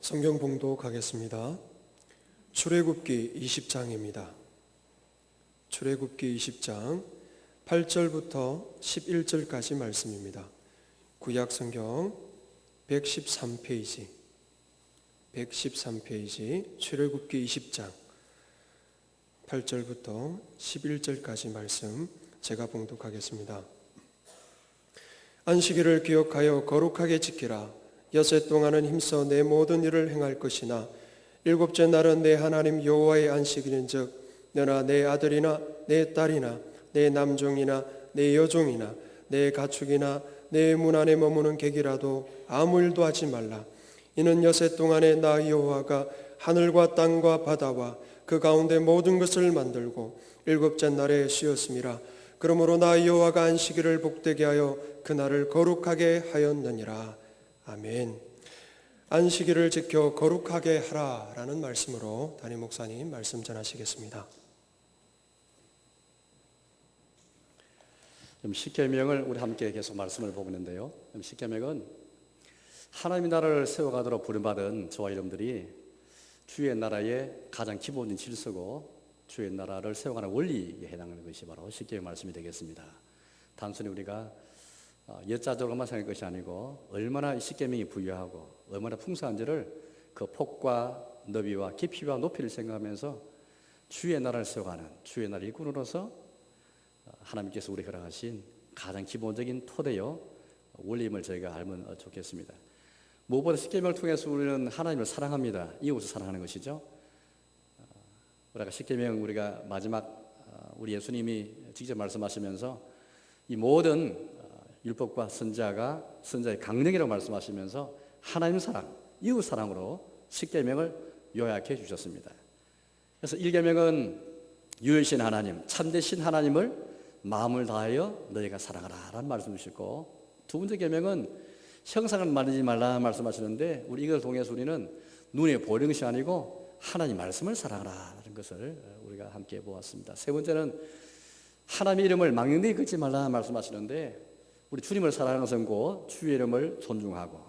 성경 봉독하겠습니다. 출애굽기 20장입니다. 출애굽기 20장 8절부터 11절까지 말씀입니다. 구약 성경 113페이지 출애굽기 20장 8절부터 11절까지 말씀 제가 봉독하겠습니다. 안식일을 기억하여 거룩하게 지키라. 엿새 동안은 힘써 내 모든 일을 행할 것이나 일곱째 날은 내 하나님 여호와의 안식일인즉 너나 내 아들이나 내 딸이나 내 남종이나 내 여종이나 내 가축이나 내 문 안에 머무는 객이라도 아무 일도 하지 말라. 이는 엿새 동안에 나 여호와가 하늘과 땅과 바다와 그 가운데 모든 것을 만들고 일곱째 날에 쉬었음이라. 그러므로 나 여호와가 안식일을 복되게 하여 그날을 거룩하게 하였느니라. 아멘. 안식일을 지켜 거룩하게 하라라는 말씀으로 담임 목사님 말씀 전하시겠습니다. 십계명을 우리 함께 계속 말씀을 보고 있는데요. 십계명은 하나님의 나라를 세워가도록 부름받은 저와 여러분들이 주의 나라의 가장 기본적인 질서고 주의 나라를 세워가는 원리에 해당하는 것이 바로 십계명 말씀이 되겠습니다. 단순히 우리가 옛자적으로만 생각할 것이 아니고 얼마나 이 십계명이 부유하고 얼마나 풍성한지를 그 폭과 너비와 깊이와 높이를 생각하면서 주의 나라를 세워가는 주의 나라 일꾼으로서 하나님께서 우리 허락하신 가장 기본적인 토대요 원리임을 저희가 알면 좋겠습니다. 무엇보다 십계명을 통해서 우리는 하나님을 사랑합니다. 이웃을 사랑하는 것이죠. 우리가 십계명 우리가 마지막 우리 예수님이 직접 말씀하시면서 이 모든 율법과 선지자의 강령이라고 말씀하시면서 하나님 사랑, 이웃 사랑으로 십계명을 요약해 주셨습니다. 그래서 1계명은 유일신 하나님, 참되신 하나님을 마음을 다하여 너희가 사랑하라 라는 말씀 주시고, 두 번째 계명은 형상을 만들지 말라 말씀하시는데 우리 이걸 통해서 우리는 눈에 보이는 것이 아니고 하나님 말씀을 사랑하라 라는 것을 우리가 함께 보았습니다. 세 번째는 하나님의 이름을 망령되이 긁지 말라 말씀하시는데 우리 주님을 사랑하는 것은 곧 주의 이름을 존중하고,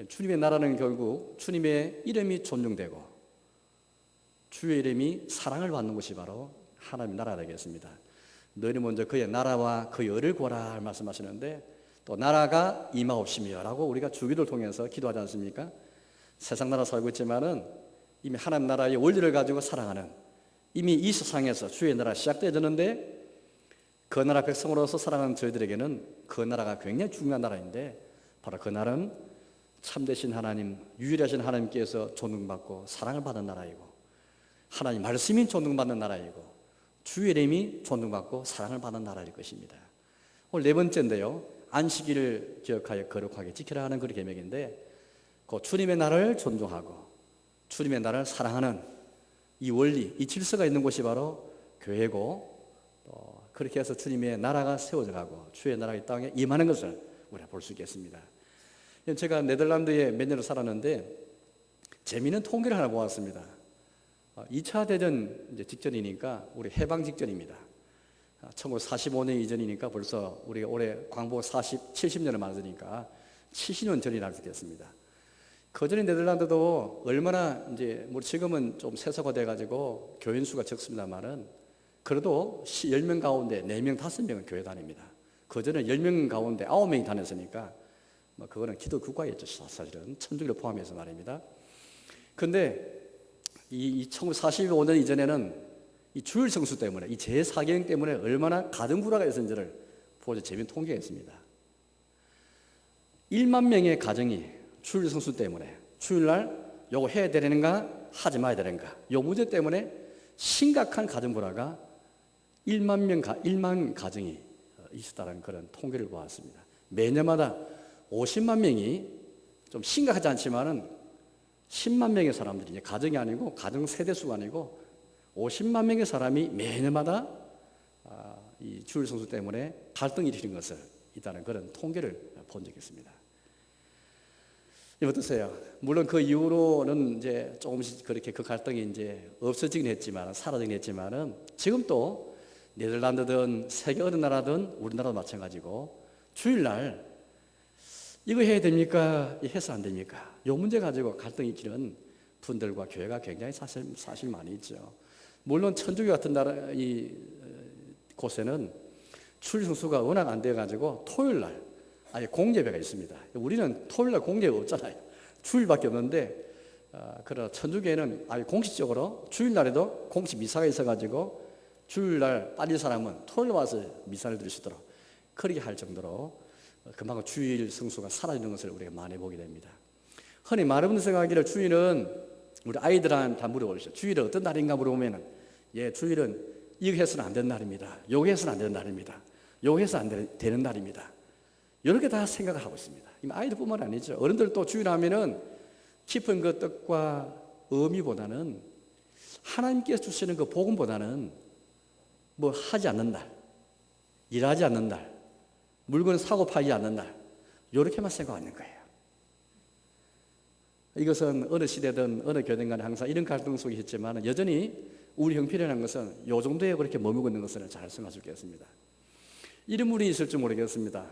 주님의 나라는 결국 주님의 이름이 존중되고 주의 이름이 사랑을 받는 것이 바로 하나님의 나라가 되겠습니다. 너희는 먼저 그의 나라와 그의 의를 구하라 말씀하시는데 또 나라가 임하옵시며 라고 우리가 주기도를 통해서 기도하지 않습니까? 세상 나라 살고 있지만은 이미 하나님 나라의 원리를 가지고 살아가는, 이미 이 세상에서 주의 나라가 시작되었는데 그 나라 백성으로서 살아가는 저희들에게는 그 나라가 굉장히 중요한 나라인데 바로 그 나라는 참되신 하나님, 유일하신 하나님께서 존중받고 사랑을 받는 나라이고 하나님 말씀이 존중받는 나라이고 주의 이름이 존중받고 사랑을 받는 나라일 것입니다. 오늘 네 번째인데요. 안식일을 기억하여 거룩하게 지키라 하는 그 계명인데 그 주님의 나라를 존중하고 주님의 나라를 사랑하는 이 원리, 이 질서가 있는 곳이 바로 교회고 그렇게 해서 주님의 나라가 세워져 가고 주의 나라가 이 땅에 임하는 것을 우리가 볼 수 있겠습니다. 제가 네덜란드에 몇 년을 살았는데 재미있는 통계를 하나 보았습니다. 2차 대전 이제 직전이니까 우리 해방 직전입니다. 1945년 이전이니까 벌써 우리가 올해 광복 70년을 맞으니까 70년 전이라 할 수 있겠습니다. 그 전에 네덜란드도 얼마나 이제 뭐 지금은 좀 세서가 돼가지고 교인 수가 적습니다만은 그래도 10명 가운데 4명, 5명은 교회 다닙니다. 그 전에 10명 가운데 9명이 다녔으니까 뭐 그거는 기도 국가였죠. 사실은 천주교를 포함해서 말입니다. 그런데 이 1945년 이전에는 이 주일 성수 때문에 이 제4계명 때문에 얼마나 가정불화가 있었는지를 보자 재미있는 통계가 있습니다. 1만 명의 가정이 주일 성수 때문에 주일날 요거 해야 되는가 하지 마야 되는가 요 문제 때문에 심각한 가정불화가 1만 가정이 있었다는 그런 통계를 보았습니다. 매년마다 50만 명이 좀 심각하지 않지만은 10만 명의 사람들이 이제 가정이 아니고 가정 세대수가 아니고 50만 명의 사람이 매년마다 이 주일 성수 때문에 갈등이 일으키는 것을 있다는 그런 통계를 본 적이 있습니다. 어떠세요? 물론 그 이후로는 이제 조금씩 그렇게 그 갈등이 이제 없어지긴 했지만 사라지긴 했지만은 지금 또 네덜란드든 세계 어느 나라든 우리나라도 마찬가지고 주일날 이거 해야 됩니까? 해서 안 됩니까? 이 문제 가지고 갈등이 있기는 분들과 교회가 굉장히 사실 많이 있죠. 물론 천주교 같은 나라 이 곳에는 주일 성수가 워낙 안 돼 가지고 토요일 날 아예 공예배가 있습니다. 우리는 토요일 날 공예배 없잖아요. 주일밖에 없는데 그러나 천주교에는 아예 공식적으로 주일 날에도 공식 미사가 있어 가지고 주일 날 빠진 사람은 토요일 와서 미사를 들으시도록 그렇게 할 정도로 그만큼 주일 성수가 사라지는 것을 우리가 많이 보게 됩니다. 흔히 많은 분들 생각하기를 주일은 우리 아이들한테 다 물어보시죠. 주일은 어떤 날인가 물어보면은 주일은 이거 해서는 안 되는 날입니다. 요거 해서는 안 되는 날입니다. 요거 해서 안 되는 날입니다. 이렇게 다 생각을 하고 있습니다. 아이들뿐만 아니죠. 어른들도 주일 하면은 깊은 그 뜻과 의미보다는 하나님께서 주시는 그 복음보다는 뭐 하지 않는 날, 일하지 않는 날, 물건 사고 팔지 않는 날, 이렇게만 생각하는 거예요. 이것은 어느 시대든 어느 교회든 간에 항상 이런 갈등 속에 있지만 여전히 우리 형편이라는 것은 이 정도에 그렇게 머물고 있는 것을 잘 생각할 수 있겠습니다. 이런 분이 있을지 모르겠습니다.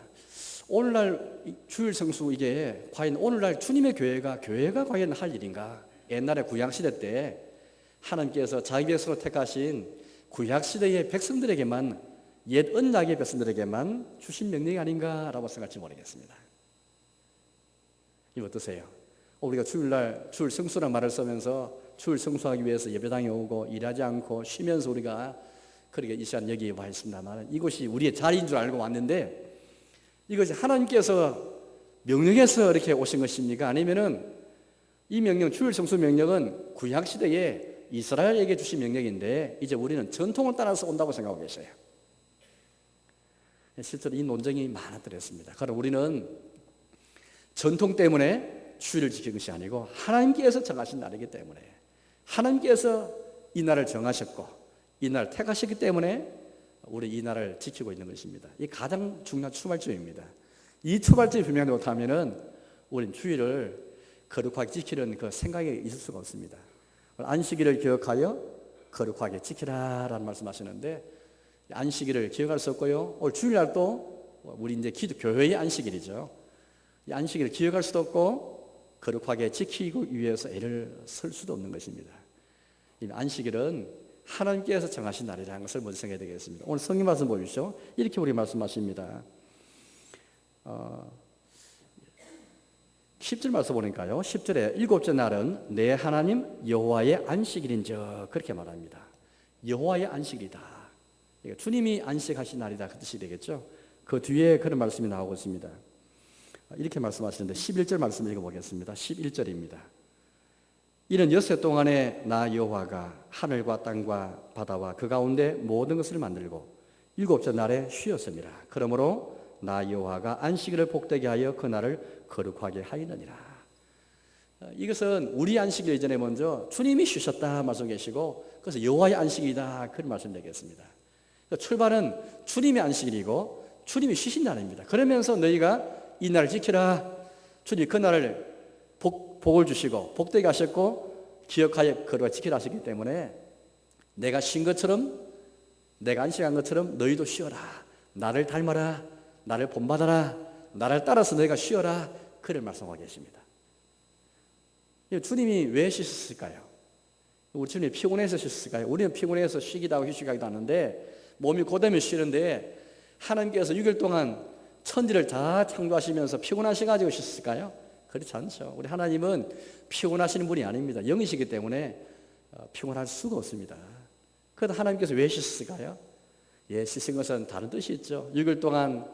오늘날 주일 성수 이게 과연 오늘날 주님의 교회가 과연 할 일인가? 옛날에 구약시대 때 하나님께서 자기 백성을 택하신 구약시대의 백성들에게만 옛 언약의 백성들에게만 주신 명령이 아닌가라고 생각할지 모르겠습니다. 이거 어떠세요? 우리가 주일날 주일 성수라는 말을 쓰면서 주일 성수하기 위해서 예배당에 오고 일하지 않고 쉬면서 우리가 그렇게 이 시간 여기에 와 있습니다만 이곳이 우리의 자리인 줄 알고 왔는데 이것이 하나님께서 명령해서 이렇게 오신 것입니까? 아니면은 이 명령, 주일 성수 명령은 구약 시대에 이스라엘에게 주신 명령인데 이제 우리는 전통을 따라서 온다고 생각하고 계세요. 실제로 이 논쟁이 많았더랬습니다. 그러나 우리는 전통 때문에 주일을 지키는 것이 아니고 하나님께서 정하신 날이기 때문에 하나님께서 이 날을 정하셨고 이 날을 택하셨기 때문에 우리 이 날을 지키고 있는 것입니다. 이 가장 중요한 출발점입니다. 이 출발점이 분명하지 못하면은 우리는 주일을 거룩하게 지키는 그 생각이 있을 수가 없습니다. 안식일을 기억하여 거룩하게 지키라라는 말씀하시는데 안식일을 기억할 수 없고요. 오늘 주일날도 우리 이제 교회의 안식일이죠. 이 안식일을 기억할 수도 없고 거룩하게 지키기 위해서 애를 쓸 수도 없는 것입니다. 이 안식일은 하나님께서 정하신 날이라는 것을 먼저 생각해야 되겠습니다. 오늘 성경 말씀 보십시오. 이렇게 우리 말씀하십니다. 10절 말씀 보니까요. 10절에 일곱째 날은 내 하나님 여호와의 안식일인즉 그렇게 말합니다. 여호와의 안식일이다. 주님이 안식하신 날이다 그 뜻이 되겠죠. 그 뒤에 그런 말씀이 나오고 있습니다. 이렇게 말씀하시는데 11절 말씀 읽어보겠습니다. 11절입니다. 이는 엿새 동안에 나 여호와가 하늘과 땅과 바다와 그 가운데 모든 것을 만들고 일곱째 날에 쉬었습니다. 그러므로 나 여호와가 안식일을 복되게 하여 그 날을 거룩하게 하였느니라. 이것은 우리 안식일 이전에 먼저 주님이 쉬셨다 말씀 계시고 그래서 여호와의 안식이다 그런 말씀 되겠습니다. 출발은 주님의 안식일이고 주님이 쉬신 날입니다. 그러면서 너희가 이 날을 지키라. 주님이 그 날을 복을 주시고 복되게 하셨고 기억하여 거룩하게 지키라 하셨기 때문에 내가 쉰 것처럼 내가 안식한 것처럼 너희도 쉬어라. 나를 닮아라. 나를 본받아라. 나를 따라서 너희가 쉬어라. 그를 말씀하고 계십니다. 주님이 왜 쉬셨을까요? 우리 주님이 피곤해서 쉬셨을까요? 우리는 피곤해서 쉬기도 하고 휴식하기도 하는데 몸이 고되면 쉬는데 하나님께서 6일 동안 천지를 다 창조하시면서 피곤하셔가지고 쉬셨을까요? 그렇지 않죠. 우리 하나님은 피곤하시는 분이 아닙니다. 영이시기 때문에 피곤할 수가 없습니다. 그래도 하나님께서 왜 쉬셨을까요? 쉬신 것은 다른 뜻이 있죠. 6일 동안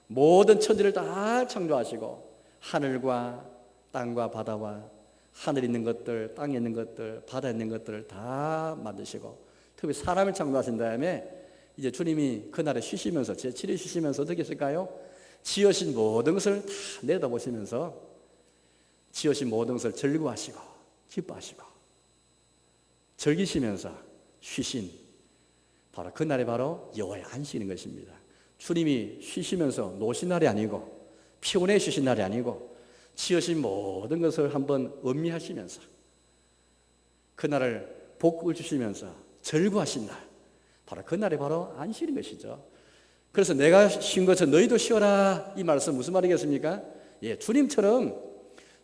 모든 천지를 다 창조하시고 하늘과 땅과 바다와 하늘에 있는 것들, 땅에 있는 것들, 바다에 있는 것들을 다 만드시고 특히 사람을 창조하신 다음에 이제 주님이 그날에 쉬시면서 제7일 쉬시면서 어떻게 했을까요? 지으신 모든 것을 다 내다보시면서 지으신 모든 것을 즐거워하시고 기뻐하시고 즐기시면서 쉬신 바로 그날이 바로 여호와의 안식인 것입니다. 주님이 쉬시면서 노신 날이 아니고 피곤해 쉬신 날이 아니고 지으신 모든 것을 한번 음미하시면서 그날을 복을 주시면서 즐거워하신 날 바로 그날이 바로 안식인 것이죠. 그래서 내가 쉰 것은 너희도 쉬어라 이 말씀 무슨 말이겠습니까? 예, 주님처럼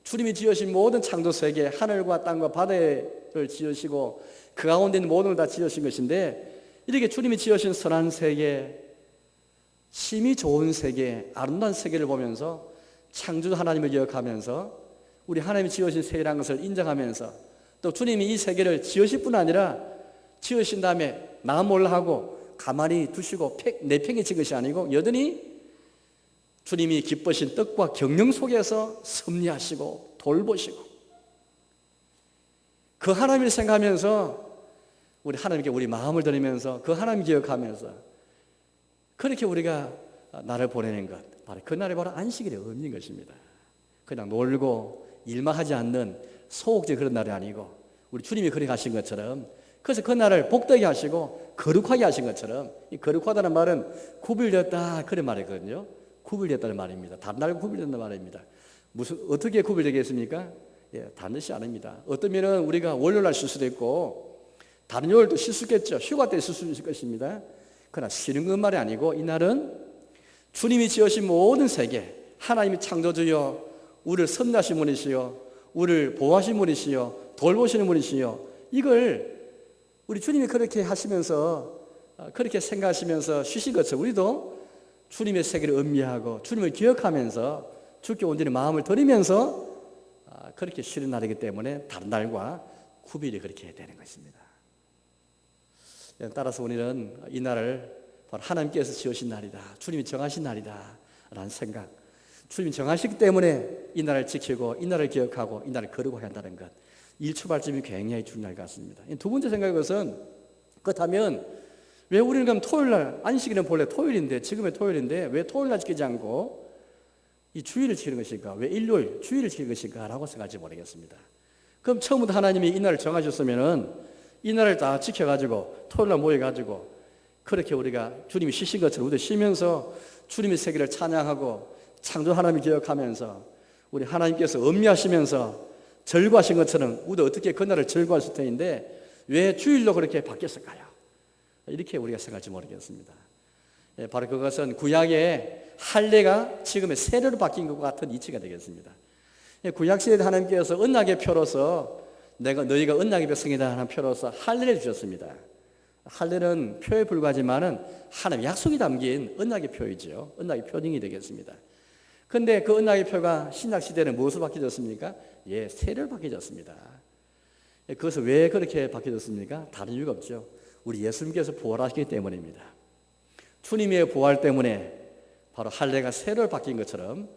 주님이 지으신 모든 창조 세계, 하늘과 땅과 바다를 지으시고 그 가운데 있는 모든 걸 다 지으신 것인데, 이렇게 주님이 지으신 선한 세계, 심히 좋은 세계, 아름다운 세계를 보면서 창조주 하나님을 기억하면서 우리 하나님이 지으신 세계라는 것을 인정하면서, 또 주님이 이 세계를 지으실 뿐 아니라 지으신 다음에 나 몰라 하고 가만히 두시고 내팽개친 것이 아니고 여전히 주님이 기쁘신 뜻과 경영 속에서 섭리하시고 돌보시고, 그 하나님을 생각하면서 우리 하나님께 우리 마음을 드리면서 그 하나님 기억하면서 그렇게 우리가 나를 보내는 것, 바로 그날이 바로 안식일의 의미인 것입니다. 그냥 놀고 일만 하지 않는 소극적인 그런 날이 아니고, 우리 주님이 그렇게 하신 것처럼, 그래서 그 날을 복되게 하시고 거룩하게 하신 것처럼, 이 거룩하다는 말은 구별되었다 그런 말이거든요. 구별되었다는 말입니다. 다른 날과 구별된다는 말입니다. 어떻게 구별되겠습니까? 예, 다른 뜻이 아닙니다. 어떤 면은 우리가 월요일날 쉴 수도 있고 다른 요일도 쉴 수 있겠죠. 휴가 때 쉴 수 있을 것입니다. 그러나 쉬는 건 말이 아니고, 이날은 주님이 지으신 모든 세계, 하나님이 창조주여 우리를 섭리하신 분이시여, 우리를 보호하신 분이시여, 돌보시는 분이시여, 이걸 우리 주님이 그렇게 하시면서, 그렇게 생각하시면서 쉬신 것처럼 우리도 주님의 세계를 음미하고 주님을 기억하면서 주께 온전히 마음을 드리면서 그렇게 쉬는 날이기 때문에 다른 날과 구별이 그렇게 되는 것입니다. 따라서 우리는 이 날을 바로 하나님께서 지으신 날이다, 주님이 정하신 날이다 라는 생각, 주님이 정하시기 때문에 이 날을 지키고 이 날을 기억하고 이 날을 거룩하게 한다는 것, 이 출발점이 굉장히 중요할 것 같습니다. 두 번째 생각인 것은, 그렇다면 왜 우리는 그럼 토요일날, 안식일은 본래 토요일인데, 지금의 토요일인데 왜 토요일날 지키지 않고 이 주일을 지키는 것일까? 왜 일요일, 주일을 지키는 것일까? 라고 생각할지 모르겠습니다. 그럼 처음부터 하나님이 이 날을 정하셨으면은 이 날을 다 지켜가지고 토요일날 모여가지고 그렇게 우리가 주님이 쉬신 것처럼 우리도 쉬면서 주님의 세계를 찬양하고 창조 하나님을 기억하면서 우리 하나님께서 음미하시면서 절구하신 것처럼 우리도 어떻게 그날을 절구했을 텐데 왜 주일로 그렇게 바뀌었을까요? 이렇게 우리가 생각할지 모르겠습니다. 바로 그것은 구약의 할례가 지금의 세례로 바뀐 것과 같은 이치가 되겠습니다. 구약시대에 하나님께서 언약의 표로서 너희가 언약의 백성이다 하는 표로서 할례를 주셨습니다. 할례는 표에 불과하지만은 하나님의 약속이 담긴 언약의 표이죠. 언약의 표징이 되겠습니다. 그런데 그 언약의 표가 신약 시대는 무엇으로 바뀌어졌습니까? 예, 세례로 바뀌어졌습니다. 그것은 왜 그렇게 바뀌어졌습니까? 다른 이유가 없죠. 우리 예수님께서 부활하시기 때문입니다. 주님의 부활 때문에 바로 할례가 세례로 바뀐 것처럼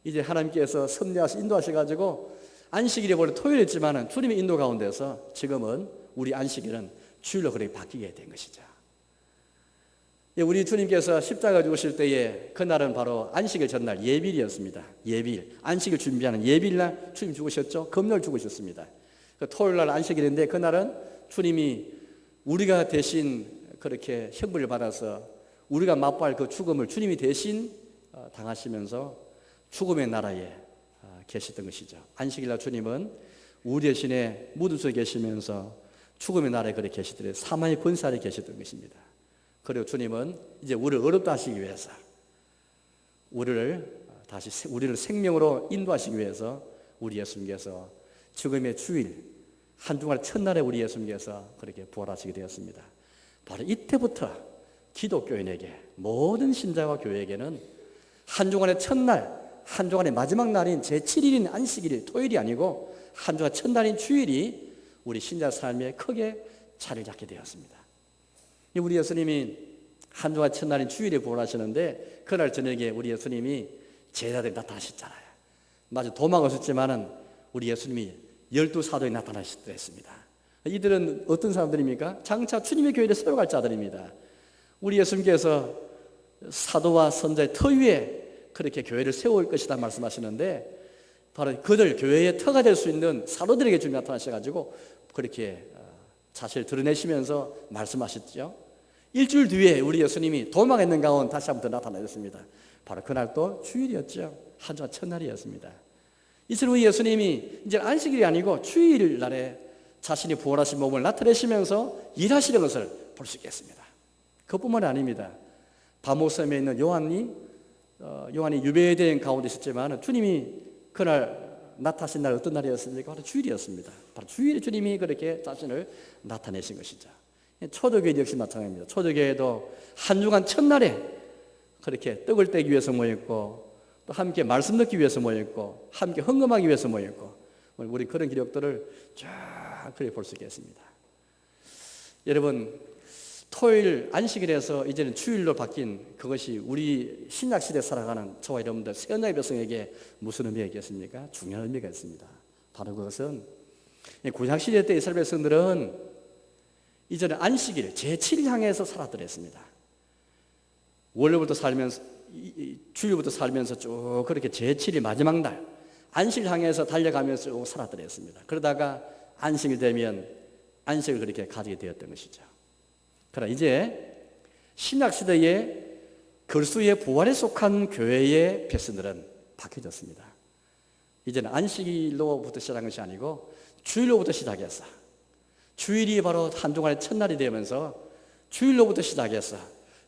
이제 하나님께서 섭리하시 인도하셔가지고 안식일이 원래 토요일이었지만은 주님의 인도 가운데서 지금은 우리 안식일은 주일로 그렇게 바뀌게 된 것이죠. 우리 주님께서 십자가 죽으실 때에 그날은 바로 안식일 전날 예비일이었습니다. 예비일, 안식일 준비하는 예비일날 주님 죽으셨죠. 금요일 죽으셨습니다. 토요일날 안식일인데 그날은 주님이 우리가 대신 그렇게 형벌을 받아서 우리가 맛보할 그 죽음을 주님이 대신 당하시면서 죽음의 나라에 계셨던 것이죠. 안식일날 주님은 우리 대신에 무덤 속에 계시면서 죽음의 나라에 그렇게 계시더래 사망의 권세 아래 계셨던 것입니다. 그리고 주님은 이제 우리를 어렵다 하시기 위해서 우리를 생명으로 인도하시기 위해서 우리 예수님께서 죽음의 주일 한 주간의 첫날에 우리 예수님께서 그렇게 부활하시게 되었습니다. 바로 이때부터 기독교인에게, 모든 신자와 교회에게는 한 주간의 첫날, 한 주간의 마지막 날인 제7일인 안식일이 토요일이 아니고 한 주간 첫날인 주일이 우리 신자 삶에 크게 자리를 잡게 되었습니다. 우리 예수님이 한 주간 첫날인 주일에 부활하시는데 그날 저녁에 우리 예수님이 제자들이 나타나셨잖아요. 마치 도망하셨지만은 우리 예수님이 12사도에 나타나셨습니다. 이들은 어떤 사람들입니까? 장차 주님의 교회를 세워갈 자들입니다. 우리 예수님께서 사도와 선자의 터 위에 그렇게 교회를 세울 것이다 말씀하시는데 바로 그들 교회의 터가 될 수 있는 사도들에게 주님 나타나셔가지고 그렇게 자신을 드러내시면서 말씀하셨죠. 일주일 뒤에 우리 예수님이 도망했는 가운데 다시 한번 더 나타나셨습니다. 바로 그날 또 주일이었죠. 한 주간 첫날이었습니다. 이처럼 우리 예수님이 이제 안식일이 아니고 주일 날에 자신이 부활하신 몸을 나타내시면서 일하시는 것을 볼 수 있겠습니다. 그뿐만이 아닙니다. 바모섬에 있는 요한이 요한이 유배된 가운데 있었지만 주님이 그날 나타나신 날 어떤 날이었습니까? 바로 주일이었습니다. 바로 주일에 주님이 그렇게 자신을 나타내신 것이죠. 초대교회 역시 마찬가지입니다. 초대교회도 한 주간 첫날에 그렇게 떡을 떼기 위해서 모였고 또 함께 말씀 듣기 위해서 모였고 함께 헌금하기 위해서 모였고 우리 그런 기록들을 쫙 그래 볼 수 있겠습니다. 여러분, 토요일 안식일에서 이제는 주일로 바뀐 그것이 우리 신약시대에 살아가는 저와 여러분들 새언약의 백성에게 무슨 의미가 있겠습니까? 중요한 의미가 있습니다. 바로 그것은 구약시대 때 이스라엘 백성들은 이전에 안식일 제7일 향해서 살았더랬습니다. 월요일부터 살면서 주일부터 살면서 쭉 그렇게 제7일 마지막 날 안식일 향해서 달려가면서 쭉 살았더랬습니다. 그러다가 안식일 되면 안식을 그렇게 가지게 되었던 것이죠. 그러나 이제 신약시대의 그리스도의 부활에 속한 교회의 백성들은 바뀌어졌습니다. 이제는 안식일로부터 시작한 것이 아니고 주일로부터 시작했어. 주일이 바로 한 주간의 첫날이 되면서 주일로부터 시작해서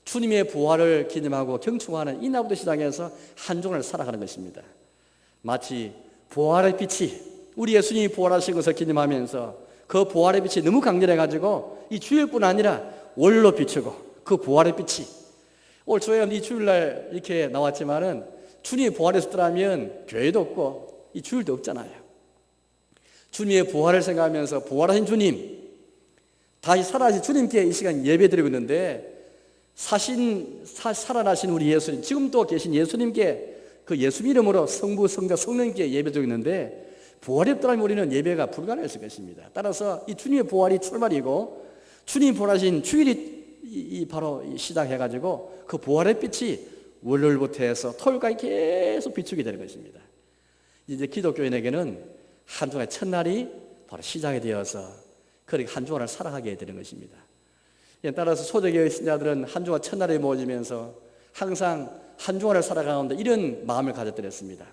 주님의 부활을 기념하고 경축하는 이날부터 시작해서 한 주간을 살아가는 것입니다. 마치 부활의 빛이 우리 예수님이 부활하신 것을 기념하면서 그 부활의 빛이 너무 강렬해가지고 이 주일뿐 아니라 월로 비추고 그 부활의 빛이 오늘 저희가 이 주일날 이렇게 나왔지만은 주님이 부활했더라면 교회도 없고 이 주일도 없잖아요. 주님의 부활을 생각하면서 부활하신 주님 다시 살아나신 주님께 이 시간 예배드리고 있는데 살아나신 우리 예수님 지금도 계신 예수님께 그 예수 이름으로 성부 성자 성령님께 예배드리고 있는데 부활이 없더라면 우리는 예배가 불가능했을 것입니다. 따라서 이 주님의 부활이 출발이고 주님이 부활하신 주일이 바로 시작해가지고 그 부활의 빛이 월요일부터 해서 토요일까지 계속 비추게 되는 것입니다. 이제 기독교인에게는 한 주간의 첫날이 바로 시작이 되어서 그렇게 한 주간을 살아가게 되는 것입니다. 따라서 초대교회 신자들은 한 주간 첫날에 모여지면서 항상 한 주간을 살아가는데 이런 마음을 가졌더랬습니다.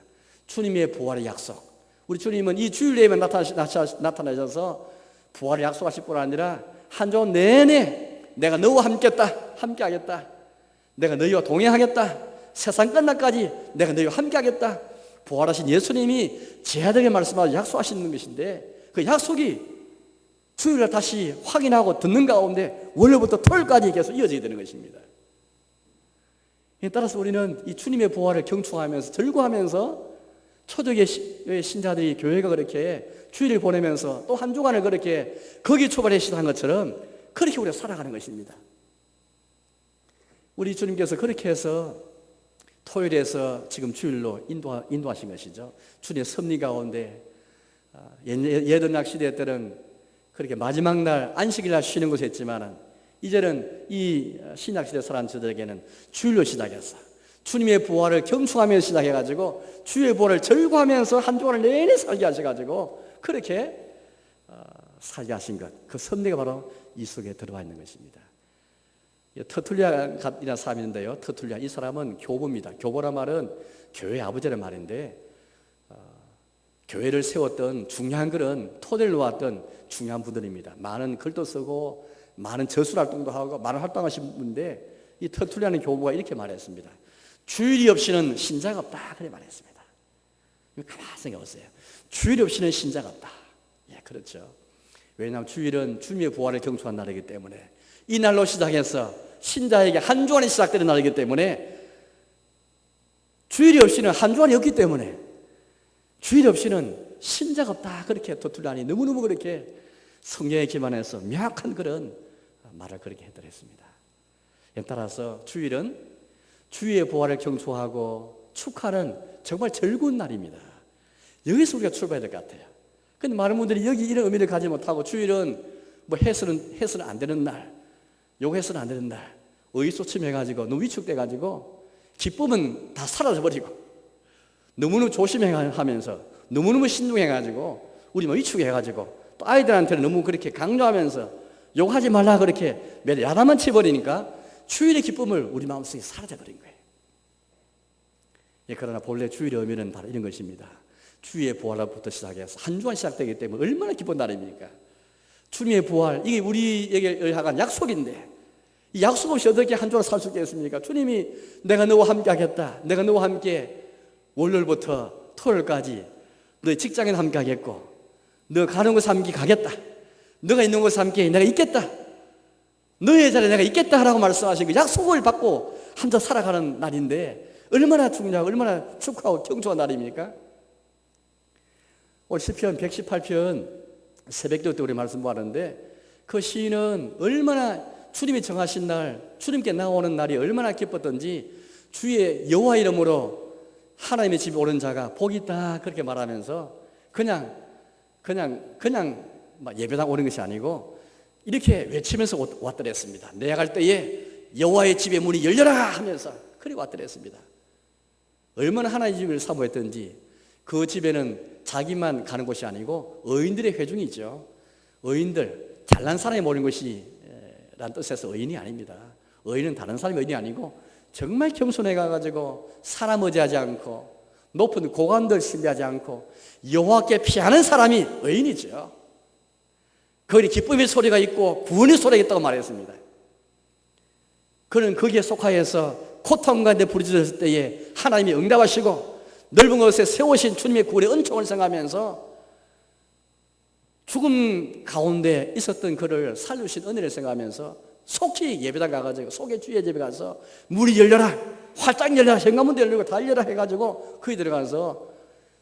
주님의 부활의 약속. 우리 주님은 이 주일 내에만 나타나셔서 부활을 약속하실 뿐 아니라 한 주간 내내 내가 너와 함께하겠다. 내가 너희와 동행하겠다. 세상 끝날까지 내가 너희와 함께하겠다. 부활하신 예수님이 제 아들에게 말씀하셔서 약속하시는 것인데 그 약속이 주일날 다시 확인하고 듣는 가운데 월요일부터 토요일까지 계속 이어지게 되는 것입니다. 따라서 우리는 이 주님의 부활을 경축하면서 즐거워하면서 초대교회 신자들이 교회가 그렇게 주일을 보내면서 또 한 주간을 그렇게 거기 초발해 시작한 것처럼 그렇게 우리가 살아가는 것입니다. 우리 주님께서 그렇게 해서 토요일에서 지금 주일로 인도하신 것이죠. 주님의 섭리 가운데 예전약 시대 때는 그렇게 마지막 날 안식일 날 쉬는 곳에 있지만 이제는 이 신약 시대 사람 저들에게는 주일로 시작했어. 주님의 부활을 경축하면서 시작해가지고 주의 부활을 절구하면서 한 주간을 내내 살게 하셔가지고 그렇게 살게 하신 것, 그 섭리가 바로 이 속에 들어와 있는 것입니다. 터툴리아이라는 사람이 있는데요. 터툴리아, 이 사람은 교보입니다. 교보란 말은 교회 아버지라는 말인데 교회를 세웠던 중요한 글은 토대를 놓았던 중요한 분들입니다. 많은 글도 쓰고 많은 저술 활동도 하고 많은 활동하신 분인데 이 터툴리아는 교보가 이렇게 말했습니다. 주일이 없이는 신자가 없다. 그렇게 말했습니다. 가만히 생각해보세요. 주일이 없이는 신자가 없다. 예, 그렇죠. 왜냐하면 주일은 주님의 부활을 경축한 날이기 때문에 이 날로 시작해서 신자에게 한 주간이 시작되는 날이기 때문에 주일이 없이는 한 주간이 없기 때문에 주일 없이는 신자가 없다. 그렇게 터툴리아니 너무너무 그렇게 성경에 기반해서 명확한 그런 말을 그렇게 해드렸습니다. 따라서 주일은 주의 부활을 경축하고 축하는 정말 즐거운 날입니다. 여기서 우리가 출발해야 될 것 같아요. 근데 많은 분들이 여기 이런 의미를 가지 못하고 주일은 뭐 해서는 안 되는 날, 요거 해서는 안 되는 날, 의기소침해가지고 너무 위축돼가지고 기쁨은 다 사라져버리고 너무너무 조심해하면서 너무너무 신중해가지고 우리 뭐 위축해가지고 또 아이들한테는 너무 그렇게 강조하면서 욕하지 말라 그렇게 매일 야단만 쳐버리니까 주일의 기쁨을 우리 마음속에 사라져버린 거예요. 예, 그러나 본래 주일의 의미는 바로 이런 것입니다. 주의 부활부터 시작해서 한 주간 시작되기 때문에 얼마나 기쁜 날입니까? 주님의 부활, 이게 우리에게 의한 약속인데 이 약속 없이 어떻게 한 주를 살 수 있겠습니까? 주님이 내가 너와 함께 하겠다. 내가 너와 함께 월요일부터 토요일까지 너의 직장에 함께 하겠고, 너 가는 곳에 함께 가겠다. 너가 있는 곳에 함께 내가 있겠다. 너의 자리에 내가 있겠다 하라고 말씀하신 그 약속을 받고 한 주 살아가는 날인데 얼마나 중요하고 얼마나 축하하고 경축한 날입니까? 오늘 시편 118편 새벽기도 때 우리 말씀 보았는데, 그 시인은 얼마나 주님이 정하신 날, 주님께 나오는 날이 얼마나 기뻤던지 주의 여호와 이름으로 하나님의 집에 오는 자가 복이 있다 그렇게 말하면서 그냥 막 예배당 오는 것이 아니고 이렇게 외치면서 왔더랬습니다. 내가 갈 때에 여호와의 집의 문이 열려라 하면서 그렇게 왔더랬습니다. 얼마나 하나님의 집을 사모했던지. 그 집에는 자기만 가는 곳이 아니고 의인들의 회중이 있죠. 의인들, 잘난 사람이 모는 것이 라는 뜻에서 의인이 아닙니다. 의인은 다른 사람이 의인이 아니고 정말 겸손해 가지고 사람 의지하지 않고 높은 고관들 신뢰하지 않고 여호와께 피하는 사람이 의인이죠. 거기 기쁨의 소리가 있고 구원의 소리가 있다고 말했습니다. 그는 거기에 속하여서 고통 가운데 부르짖을 때에 하나님이 응답하시고 넓은 곳에 세우신 주님의 구원의 은총을 생각하면서 죽음 가운데 있었던 그를 살려주신 은혜를 생각하면서 속히 예배당 가가지고 속에 주의 집에 가서 문이 열려라, 활짝 열려라, 현관문도 열리고 다 열려라 해가지고 거기 들어가서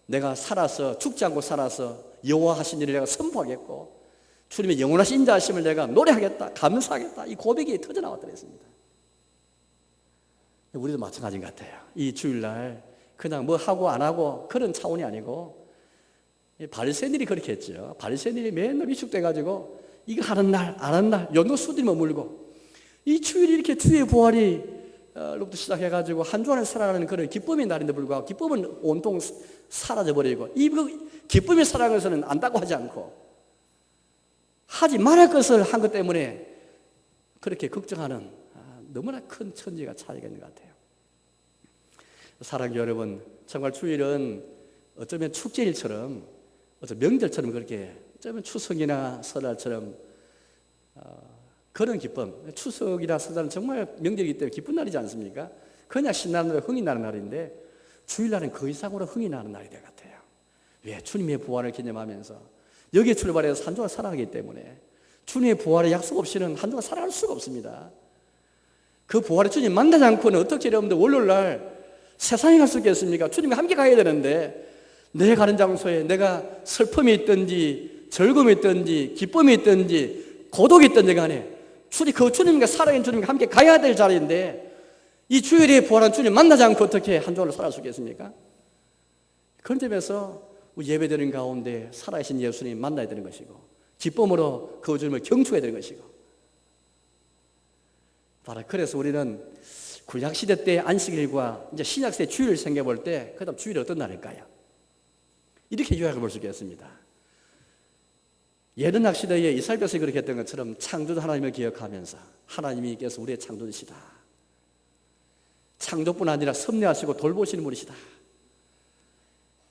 내가 살아서 죽지 않고 살아서 여호와 하신 일을 내가 선포하겠고 주님의 영원하신 인자하심을 내가 노래하겠다, 감사하겠다, 이 고백이 터져나왔다 했습니다. 우리도 마찬가지인 것 같아요. 이 주일날 그냥 뭐 하고 안 하고 그런 차원이 아니고, 바리새인들이 그렇게 했죠. 바리새인들이 맨날 위축돼가지고 이거 하는 날 안 하는 날 연도 수들이 머물고, 이 주일이 이렇게 주의 부활이 로부터 시작해가지고 한 주 안에 살아가는 그런 기쁨의 날인데 불구하고 기쁨은 온통 사라져버리고, 이 기쁨이 살아가는 것은 안다고 하지 않고 하지 말할 것을 한 것 때문에 그렇게 걱정하는 너무나 큰 천지가 차이가 있는 것 같아요. 사랑하는 여러분, 정말 주일은 어쩌면 축제일처럼, 어쩌면 명절처럼 그렇게, 어쩌면 추석이나 설날처럼 그런 기쁨, 추석이나 설날은 정말 명절이기 때문에 기쁜 날이지 않습니까? 그냥 신나는 날, 흥이 나는 날인데 주일날은 그 이상으로 흥이 나는 날이 될 것 같아요. 왜? 주님의 부활을 기념하면서 여기에 출발해서 한 주간 살아가기 때문에 주님의 부활의 약속 없이는 한 주간 살아갈 수가 없습니다. 그 부활의 주님 만나지 않고는 어떻게 여러분들 월요일날 세상에 갈 수 있겠습니까? 주님과 함께 가야 되는데 내 가는 장소에 내가 슬픔이 있든지 즐거움이 있든지 기쁨이 있든지 고독이 있든지 간에 그 주님과 살아있는 주님과 함께 가야 될 자리인데 이 주일에 부활한 주님 만나지 않고 어떻게 한 주간을 살아갈 수 있겠습니까? 그런 점에서 예배드리는 가운데 살아계신 예수님 만나야 되는 것이고 기쁨으로 그 주님을 경축해야 되는 것이고, 바로 그래서 우리는 구약시대 때 안식일과 이제 신약시대 주일을 생각해볼 때 그 다음 주일이 어떤 날일까요? 이렇게 요약해 볼 수 있겠습니다. 예전학 시대에 이스라엘 백성이 그렇게 했던 것처럼 창조주 하나님을 기억하면서 하나님께서 우리의 창조주시다, 창조뿐 아니라 섭리하시고 돌보시는 분이시다,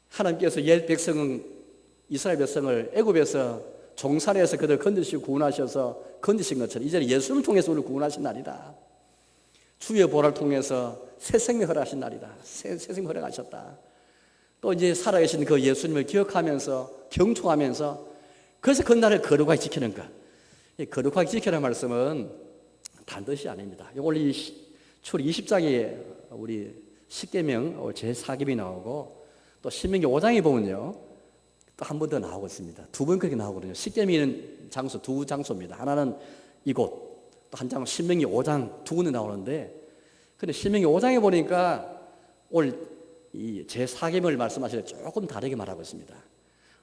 하나님께서 옛 백성은 이스라엘 백성을 애굽에서 종살이에서 그들 건드시고 구원하셔서 건드신 것처럼 이제는 예수님을 통해서 우리를 구원하신 날이다, 주의 보혈을 통해서 새 생명 허락하신 날이다, 새 생명 허락하셨다, 또 이제 살아계신 그 예수님을 기억하면서 경축하면서 그래서 그 날을 거룩하게 지키는 것. 거룩하게 지키라는 말씀은 다른 뜻이 아닙니다. 오늘 출애굽기 20장에 우리 십계명 제4계명이 나오고 또 신명기 5장에 보면요 또 한 번 더 나오고 있습니다. 두 번 그렇게 나오거든요. 십계명은 장소 두 장소입니다. 하나는 이곳, 또 한 장은 신명기 5장 두 군데 나오는데, 근데 신명기 5장에 보니까 오늘 이 제4계명을 말씀하실 때 조금 다르게 말하고 있습니다.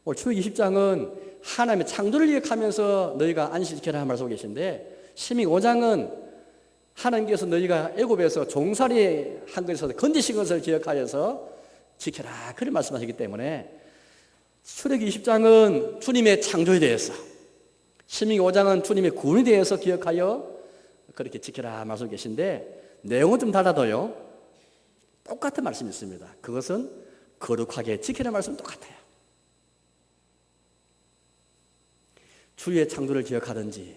오늘 출애굽기 20장은 하나님의 창조를 기억하면서 너희가 안식지켜라 말씀하고 계신데, 신명기 5장은 하나님께서 너희가 애굽에서 종살이 한 것에서 건지신 것을 기억하여서 지켜라 그런 말씀하시기 때문에 출애굽기 20장은 주님의 창조에 대해서, 신명기 5장은 주님의 구원에 대해서 기억하여 그렇게 지켜라 말씀하고 계신데, 내용은 좀 달라도요 똑같은 말씀이 있습니다. 그것은 거룩하게 지키라는 말씀은 똑같아요. 주의 창조를 기억하든지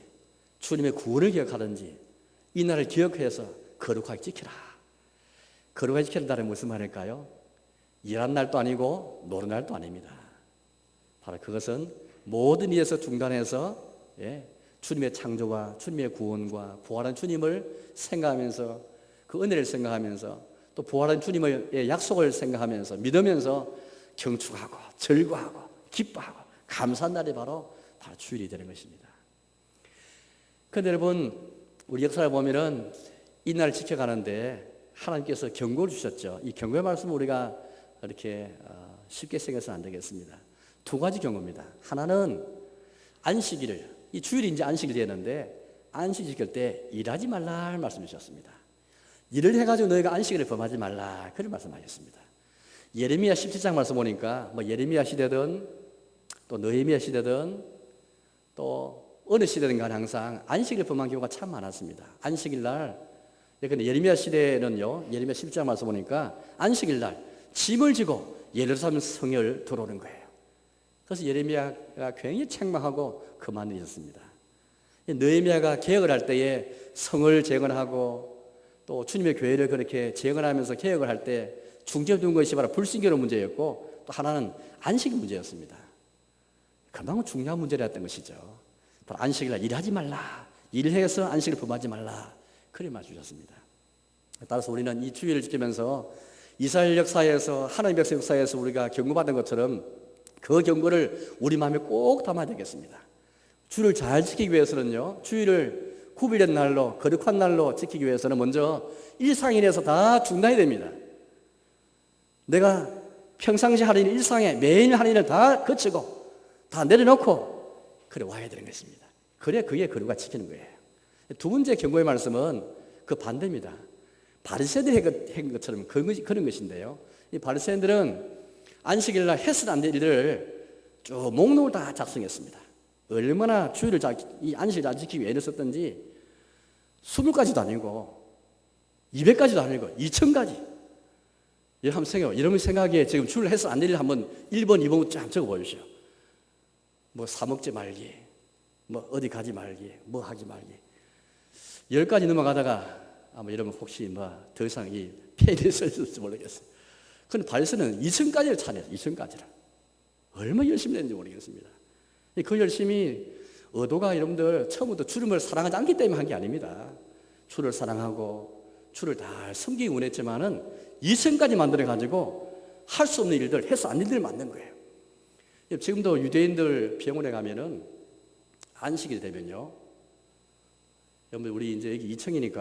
주님의 구원을 기억하든지 이 날을 기억해서 거룩하게 지키라. 거룩하게 지킨다는 무슨 말일까요? 일한 날도 아니고 노는 날도 아닙니다. 바로 그것은 모든 일에서 중단해서 주님의 창조와 주님의 구원과 부활한 주님을 생각하면서 그 은혜를 생각하면서 또 부활한 주님의 약속을 생각하면서 믿으면서 경축하고 절구하고 기뻐하고 감사한 날이 바로 주일이 되는 것입니다. 그런데 여러분, 우리 역사를 보면은 이 날을 지켜가는데 하나님께서 경고를 주셨죠. 이 경고의 말씀을 우리가 이렇게 쉽게 생각해서는 안 되겠습니다. 두 가지 경고입니다. 하나는 안식일을, 이 주일이 이제 안식일이 되는데 안식 지킬 때 일하지 말라 말씀 주셨습니다. 일을 해가지고 너희가 안식일을 범하지 말라 그런 말씀하셨습니다. 예레미야 17장 말씀 보니까 뭐 예레미야 시대든 또 느헤미야 시대든 또 어느 시대든 간에 항상 안식일을 범한 경우가 참 많았습니다. 안식일 날, 근데 예레미야 시대는요, 예레미야 17장 말씀 보니까 안식일 날 짐을 지고 예루살렘 성을 들어오는 거예요. 그래서 예레미야가 굉장히 책망하고 그만을 잊었습니다. 느헤미야가 개혁을 할 때에 성을 재건하고 또 주님의 교회를 그렇게 재건을 하면서 개혁을 할 때 중점에 둔 것이 바로 불신교의 문제였고 또 하나는 안식일 문제였습니다. 그만큼 중요한 문제였던 것이죠. 바로 안식일날 일하지 말라. 일해서 안식을 범하지 말라. 그런 말 주셨습니다. 따라서 우리는 이 주일을 지키면서 이스라엘 역사에서 하나님 백성 역사에서 우리가 경고받은 것처럼 그 경고를 우리 마음에 꼭 담아야 되겠습니다. 주일을 잘 지키기 위해서는요, 주일을 구별된 날로 거룩한 날로 지키기 위해서는 먼저 일상인에서 다 중단해야 됩니다. 내가 평상시 하는 일상에 매일 하는 일을 다 거치고 다 내려놓고 그래 와야 되는 것입니다. 그래 그게 거룩하게 지키는 거예요. 두 번째 경고의 말씀은 그 반대입니다. 바리새인들이 한 것처럼 그런 것인데요. 이 바리새인들은 안식일날 해서는 안 될 일을 쭉 목록을 다 작성했습니다. 얼마나 주일을 이 안식을 잘 지키기 위해 애를 썼던지 20가지도 아니고 200가지도 아니고 2000가지. 여러분 생각에 지금 주일을 해서 안 될 일 한번 1번, 2번 쫙 적어보십시오. 뭐 사 먹지 말기, 뭐 어디 가지 말기, 뭐 하지 말기. 10가지 넘어가다가 아마 여러분 혹시 뭐 더 이상 이 페이지에 써있을지 모르겠어요. 그런데 바리새인은 2000가지를 차냈어요. 2000가지를. 얼마나 열심히 했는지 모르겠습니다. 그 열심히 의도가 여러분들 처음부터 주님을 사랑하지 않기 때문에 한 게 아닙니다. 주를 사랑하고 주를 다 섬기기 원했지만은 2000가지 만들어가지고 할 수 없는 일들, 해서 안 될 일을 만든 거예요. 지금도 유대인들 병원에 가면은 안식일 되면요. 여러분 우리 이제 여기 2층이니까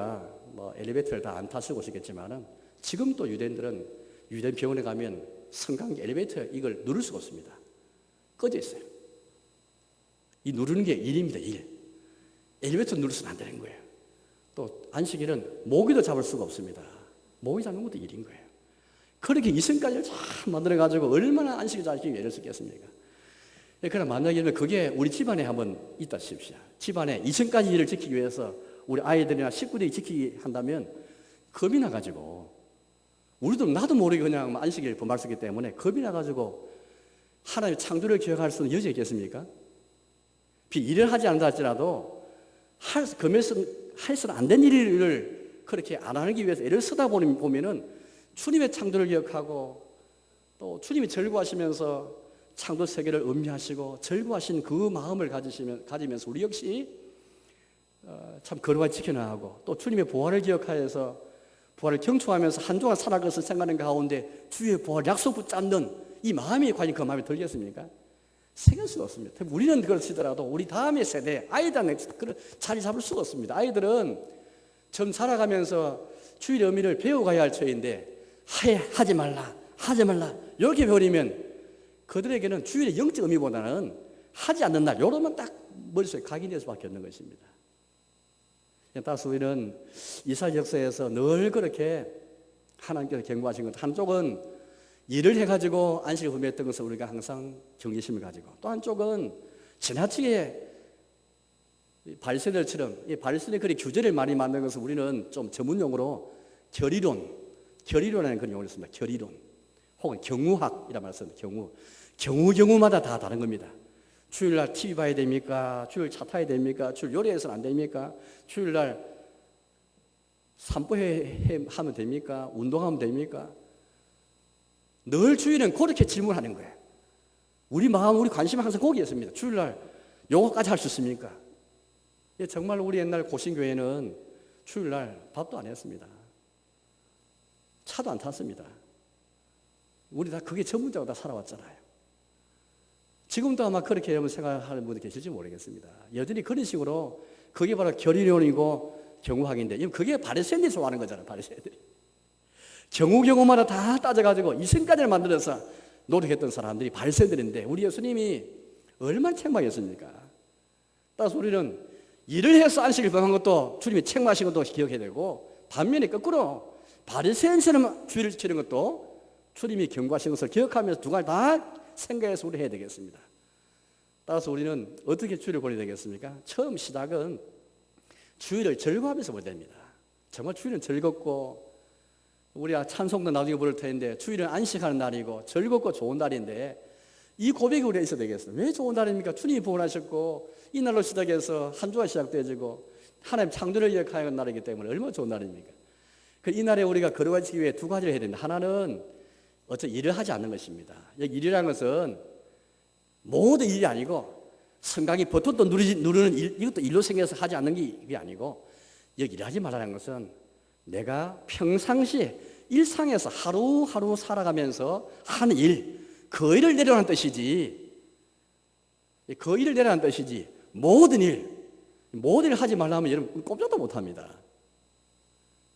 뭐 엘리베이터를 다 안 타시고 오시겠지만은 지금도 유대인들은 유대인 병원에 가면 성강 엘리베이터 이걸 누를 수가 없습니다. 꺼져 있어요. 이 누르는 게 일입니다. 일. 엘리베이터 누르서는 안 되는 거예요. 또 안식일은 모기도 잡을 수가 없습니다. 모기 잡는 것도 일인 거예요. 그렇게 이승까지를 잘 만들어가지고 얼마나 안식일 잘 지키기 애를 쓰겠습니까? 그러나 만약에 그게 우리 집안에 한번 있다 싶시다. 집안에 2층까지 일을 지키기 위해서 우리 아이들이나 식구들이 지키기 한다면 겁이 나가지고 우리도 나도 모르게 그냥 안식일 범할 수 있기 때문에 겁이 나가지고 하나님의 창조를 기억할 수 있는 여지 있겠습니까? 일을 하지 않는다 할지라도 해서는 안 된 일을 그렇게 안 하기 위해서 애를 쓰다 보면은 주님의 창조를 기억하고 또 주님이 절구하시면서 창조 세계를 음미하시고 절구하신 그 마음을 가지면서 우리 역시 참 거룩하게 지켜나가고 또 주님의 부활을 기억하여서 부활을 경축하면서 한동안 살아갈 것을 생각하는 가운데 주의 부활 약속 붙잡는 이 마음이 과연 그 마음에 들겠습니까? 생길 수가 없습니다. 우리는 그렇지더라도 우리 다음의 세대 아이들은 자리 잡을 수가 없습니다. 아이들은 점 자라가면서 주일의 의미를 배워가야 할 처인데 하지 말라 이렇게 배우려면 그들에게는 주일의 영적 의미보다는 하지 않는 날 요러면 딱 머릿속에 각인될 수밖에 없는 것입니다. 따라서 우리는 이스라엘 역사에서 늘 그렇게 하나님께서 경고하신 것 한쪽은 일을 해가지고 안식을 범했던 것을 우리가 항상 경계심을 가지고 또 한쪽은 지나치게 바리새인들처럼 이 바리새인의 그런 규제를 많이 만든 것을 우리는 좀 전문용어로 결의론이라는 그런 용어를 씁니다. 결의론 혹은 경우학이라는 말을 씁니다. 경우마다 다 다른 겁니다. 주일날 TV 봐야 됩니까? 주일 차 타야 됩니까? 주일 요리해서는 안 됩니까? 주일날 하면 됩니까? 운동하면 됩니까? 늘 주일은 그렇게 질문하는 거예요. 우리 마음, 우리 관심은 항상 거기였습니다. 주일날 요거까지 할 수 있습니까? 정말 우리 옛날 고신교회는 주일날 밥도 안 했습니다. 차도 안 탔습니다. 우리 다 그게 전문적으로 다 살아왔잖아요. 지금도 아마 그렇게 여러분 생각하는 분들 계실지 모르겠습니다. 여전히 그런 식으로 그게 바로 결의론이고 경우학인데 그게 바리새인들이 좋아하는 거잖아요. 바리새인들이 경우마다 다 따져가지고 이승까지를 만들어서 노력했던 사람들이 바리새인들인데 우리 예수님이 얼마나 책망했습니까? 따라서 우리는 일을 해서 안식일 범한 것도 주님이 책망하신 것도 기억해야 되고 반면에 거꾸로 바리새인처럼 주일을 지키는 것도 주님이 경고하신 것을 기억하면서 두 가지 다 생각해서 우리 해야 되겠습니다. 따라서 우리는 어떻게 주일을 보내야 되겠습니까? 처음 시작은 주일을 즐거워하면서 보내야 됩니다. 정말 주일은 즐겁고 우리가 찬송도 나중에 부를 텐데 주일은 안식하는 날이고 즐겁고 좋은 날인데 이 고백이 우리가 있어야 되겠습니다. 왜 좋은 날입니까? 주님이 부활하셨고 이 날로 시작해서 한 주가 시작되어지고 하나님 창조를 기억하는 날이기 때문에 얼마나 좋은 날입니까? 이 날에 우리가 걸어가기 위해 두 가지를 해야 됩니다. 하나는 어째 일을 하지 않는 것입니다. 여기 일이라는 것은 모든 일이 아니고 성강이 버튼도 누르는 일, 이것도 일로 생겨서 하지 않는 게 아니고 여기 일하지 말라는 것은 내가 평상시에 일상에서 하루하루 살아가면서 하는 일, 그 일을 내려놓는 뜻이지. 그 일을 내려놓는 뜻이지. 모든 일을 하지 말라면 여러분 꼼짝도 못합니다.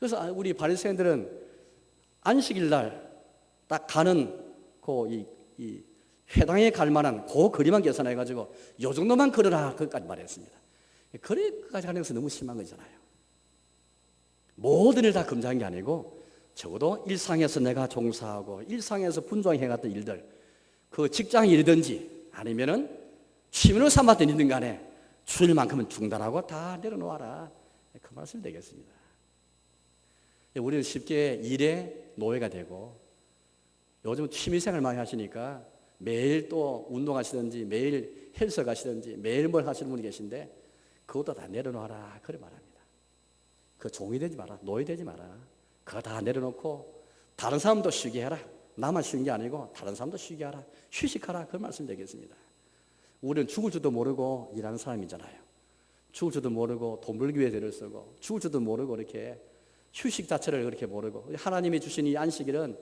그래서 우리 바리새인들은 안식일 날 딱 가는 이 회당에 갈 만한 그 거리만 계산해가지고 요 정도만 걸어라 그것까지 말했습니다. 거리까지 가는 것은 너무 심한 거잖아요. 모든 일 다 금지한 게 아니고 적어도 일상에서 내가 종사하고 일상에서 분주하게 해갔던 일들 그 직장 일이든지 아니면은 취미로 삼았던 일든 간에 주일만큼은 중단하고 다 내려놓아라 그 말씀이 되겠습니다. 우리는 쉽게 일에 노예가 되고 요즘 취미생활 많이 하시니까 매일 또 운동하시든지 매일 헬스 가시든지 매일 뭘 하시는 분이 계신데 그것도 다 내려놓아라 그래 말합니다. 그 종이 되지 마라, 노예 되지 마라. 그거 다 내려놓고 다른 사람도 쉬게 해라. 나만 쉬는 게 아니고 다른 사람도 쉬게 하라. 휴식하라 그 말씀 되겠습니다. 우리는 죽을 줄도 모르고 일하는 사람이잖아요. 죽을 줄도 모르고 돈 벌기 위해 애를 쓰고 죽을 줄도 모르고 이렇게 휴식 자체를 그렇게 모르고 하나님이 주신 이 안식일은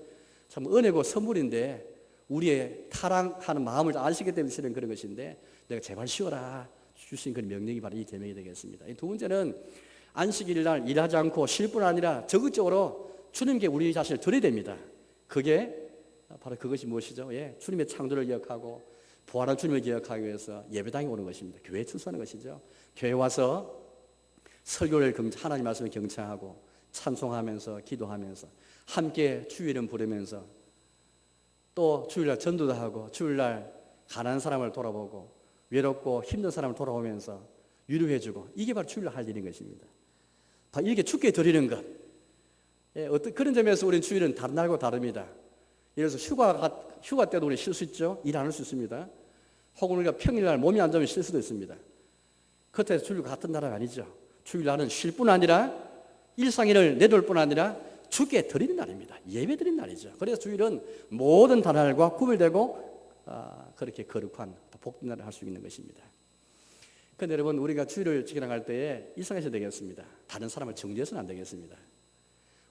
참 은혜고 선물인데 우리의 타락하는 마음을 아시기 때문에 주시는 그런 것인데 내가 제발 쉬어라 주신 그런 명령이 바로 이 계명이 되겠습니다. 두 번째는 안식일 날 일하지 않고 쉴 뿐 아니라 적극적으로 주님께 우리 자신을 드려야 됩니다. 그게 바로 그것이 무엇이죠? 주님의 창조를 기억하고 부활한 주님을 기억하기 위해서 예배당에 오는 것입니다. 교회에 출석하는 것이죠. 교회 와서 설교를 하나님 말씀을 경청하고 찬송하면서 기도하면서 함께 주일은 부르면서 또 주일날 전도도 하고 주일날 가난한 사람을 돌아보고 외롭고 힘든 사람을 돌아보면서 위로해주고 이게 바로 주일날 할 일인 것입니다. 다 이렇게 주께 드리는 것. 어떤 그런 점에서 우리는 주일은 다른 날과 다릅니다. 예를 들어서 휴가 때도 우리 쉴 수 있죠. 일 안 할 수 있습니다. 혹은 우리가 평일날 몸이 안 좋으면 쉴 수도 있습니다. 그때서 주일과 같은 나라가 아니죠. 주일날은 쉴 뿐 아니라 일상일을 내려올 뿐 아니라 주께 드리는 날입니다. 예배 드리는 날이죠. 그래서 주일은 모든 다날과 구별되고 그렇게 거룩한 복된 날을 할 수 있는 것입니다. 그런데 여러분 우리가 주일을 지켜나갈 때에 이상해서 되겠습니다. 다른 사람을 정죄해서는 안 되겠습니다.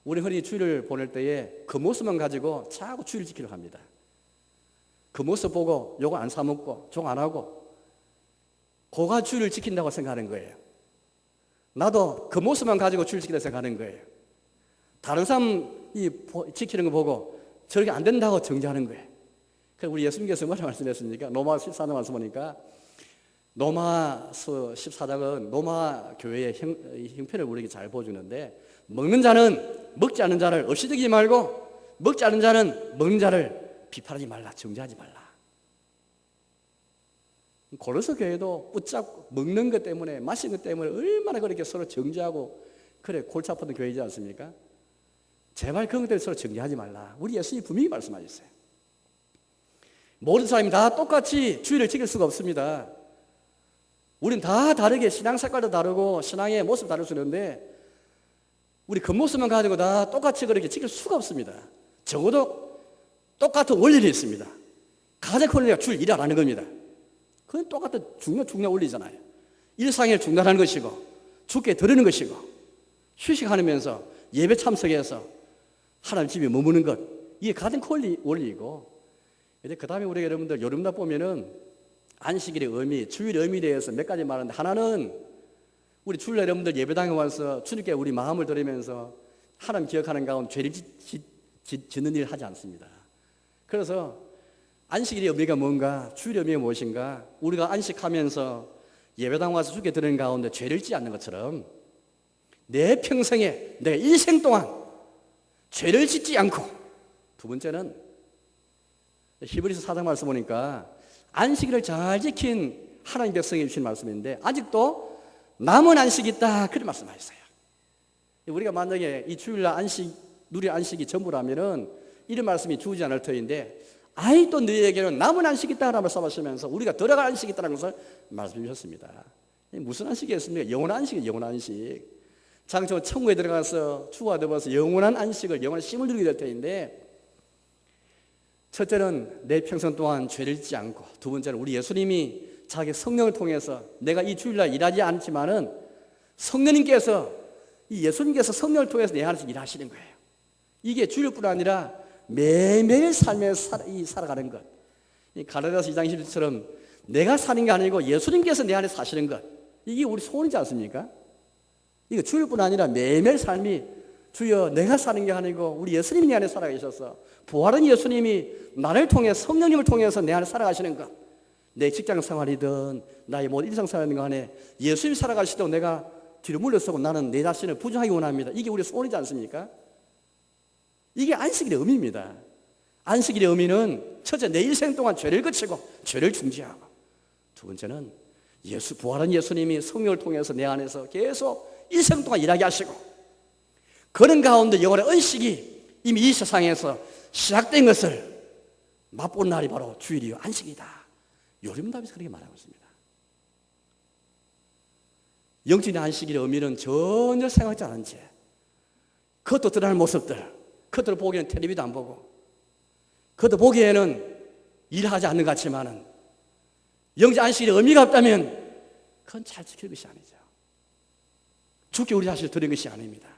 우리 흔히 주일을 보낼 때에 그 모습만 가지고 자꾸 주일을 지키려고 합니다. 그 모습 보고 요거 안 사먹고 저거 안 하고 그가 주일을 지킨다고 생각하는 거예요. 나도 그 모습만 가지고 주일 지킨다고 생각하는 거예요. 다른 사람이 지키는 거 보고 저렇게 안 된다고 정죄하는 거예요. 그래서 우리 예수님께서 뭐라고 말씀하셨습니까? 로마 14장 말씀 보니까 로마서 14장은 로마 교회의 형편을 우리에게 잘 보여주는데 먹는 자는 먹지 않는 자를 없이되지 말고 먹지 않는 자는 먹는 자를 비판하지 말라, 정죄하지 말라. 고린도 교회도 붙잡고 먹는 것 때문에 마시는 것 때문에 얼마나 그렇게 서로 정죄하고 그래 골치 아팠던 교회이지 않습니까? 제발 그런 것 때문에 서로 정죄하지 말라. 우리 예수님이 분명히 말씀하셨어요. 모든 사람이 다 똑같이 주일을 지킬 수가 없습니다. 우리는 다 다르게 신앙 색깔도 다르고 신앙의 모습 다를 수 있는데 우리 겉모습만 가지고 다 똑같이 그렇게 지킬 수가 없습니다. 적어도 똑같은 원리를 있습니다. 가장 큰 원리가 주일 일 안 하는 겁니다. 그건 똑같은 중요한 원리잖아요. 일상을 중단하는 것이고 주께 드리는 것이고 휴식하면서 예배 참석해서 하나님 집에 머무는 것, 이게 가장 큰 원리이고, 그 다음에 우리 여러분들 여름날 보면은 안식일의 의미, 주일의 의미에 대해서 몇 가지 말하는데, 하나는 우리 주일 여러분들 예배당에 와서 주님께 우리 마음을 드리면서 하나님 기억하는 가운데 죄를 짓는 일을 하지 않습니다. 그래서 안식일의 의미가 뭔가, 주일의 의미가 무엇인가, 우리가 안식하면서 예배당 와서 주께 드리는 가운데 죄를 짓지 않는 것처럼 내 평생에, 내 일생 동안 죄를 짓지 않고, 두 번째는 히브리서 4장 말씀 보니까 안식일을 잘 지킨 하나님 백성이 주신 말씀인데 아직도 남은 안식이 있다, 그런 말씀하셨어요. 우리가 만약에 이 주일날 안식, 누리 안식이 전부라면은 이런 말씀이 주어지지 않을 터인데, 아직도 너희에게는 남은 안식이 있다라는 말씀하시면서 우리가 들어갈 안식이 있다는 것을 말씀해 주셨습니다. 무슨 안식이었습니까? 영원한 안식이에요. 영원한 안식. 장처 천국에 들어가서 주와 더불어서 영원한 안식을, 영원한 쉼을 누리게 될 터인데, 첫째는 내 평생 동안 죄를 짓지 않고, 두 번째는 우리 예수님이 자기 성령을 통해서, 내가 이 주일날 일하지 않지만은 성령님께서, 이 예수님께서 성령을 통해서 내 안에서 일하시는 거예요. 이게 주일뿐 아니라 매일매일 삶에서 살아가는 것. 이 갈라디아서 2장 20절처럼 내가 사는 게 아니고 예수님께서 내 안에 사시는 것, 이게 우리 소원이지 않습니까? 이거 주일뿐 아니라 매일매일 삶이, 주여 내가 사는 게 아니고 우리 예수님이 내 안에 살아계셔서 부활한 예수님이 나를 통해 성령님을 통해서 내 안에 살아가시는 것, 내 직장 생활이든 나의 모든 일상생활이든 간에 예수님이 살아가시도록 내가 뒤로 물러서고 나는 내 자신을 부정하기 원합니다. 이게 우리 소원이지 않습니까? 이게 안식일의 의미입니다. 안식일의 의미는 첫째, 내 일생 동안 죄를 거치고 죄를 중지하고, 두 번째는 부활한 예수님이 성령을 통해서 내 안에서 계속 일생 동안 일하게 하시고, 그런 가운데 영원의恩식이 이미 이 세상에서 시작된 것을 맛본 날이 바로 주일이요 안식이다. 요즘답에서 그렇게 말하고 있습니다. 영적인 안식일의 의미는 전혀 생각하지 않은 채 그것도 드러나는 모습들, 그것들 보기에는 텔레비도 안 보고, 그것도 보기에는 일하지 않는 것 같지만은 영적 안식일의 의미가 없다면 그건 잘 지킬 것이 아니죠. 주께 우리 자신을 드린 것이 아닙니다.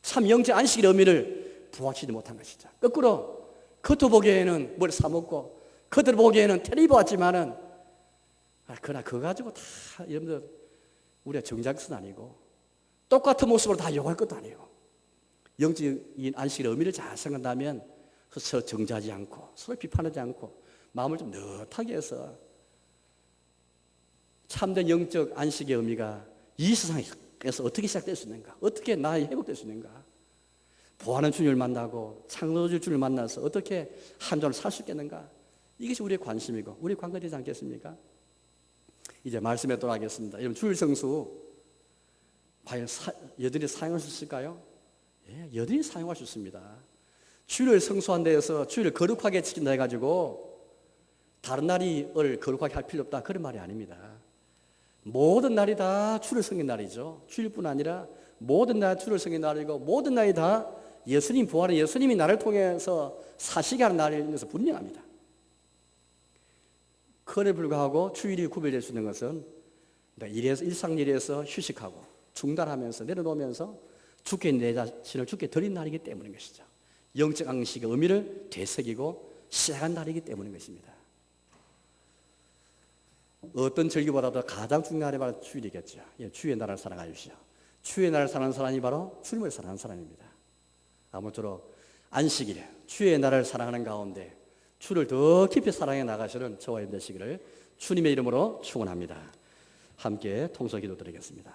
참 영적 안식일의 의미를 부각시키지 못한 것이죠. 거꾸로 그것도 보기에는 뭘 사먹고, 그것들 보기에는 텔레비 봤지만은, 그러나 그거 가지고 다 여러분들 우리가 정작 것은 아니고, 똑같은 모습으로 다 요구할 것도 아니고, 영적인 안식일의 의미를 잘 생각한다면 서로 정죄하지 않고 서로 비판하지 않고 마음을 좀 느긋하게 해서 참된 영적 안식의 의미가 이 세상에서 어떻게 시작될 수 있는가, 어떻게 나의 회복될 수 있는가, 부활하는 주님을 만나고 창조주 주님을 만나서 어떻게 한 주를 살 수 있겠는가, 이것이 우리의 관심이고 우리의 관건이 되지 않겠습니까? 이제 말씀에 돌아가겠습니다. 여러분, 주일 성수 과연 여전히 사용할 수 있을까요? 예, 여전히 사용할 수 있습니다. 주일을 성수한 데에서 주일을 거룩하게 지킨다 해가지고 다른 날을 거룩하게 할 필요 없다, 그런 말이 아닙니다. 모든 날이 다 주를 섬긴 날이죠. 주일뿐 아니라 모든 날 주를 섬긴 날이고, 모든 날이 다 예수님 부활한 예수님이 나를 통해서 사시게 하는 날인 것은 분명합니다. 그에 불구하고 주일이 구별될 수 있는 것은 일상 일에서 휴식하고 중단하면서 내려놓으면서 주께 내 자신을 주께 드린 날이기 때문인 것이죠. 영적 안식의 의미를 되새기고 시작한 날이기 때문인 것입니다. 어떤 절기보다도 가장 중요한 날이 바로 주일이겠죠. 주의 나라를 사랑하십시오. 주의 나라를 사랑하는 사람이 바로 주님을 사랑하는 사람입니다. 아무쪼록 안식일에 주의 나라를 사랑하는 가운데 주를 더 깊이 사랑해 나가시는 저와 여러분 되시기를 주님의 이름으로 축원합니다. 함께 통서 기도 드리겠습니다.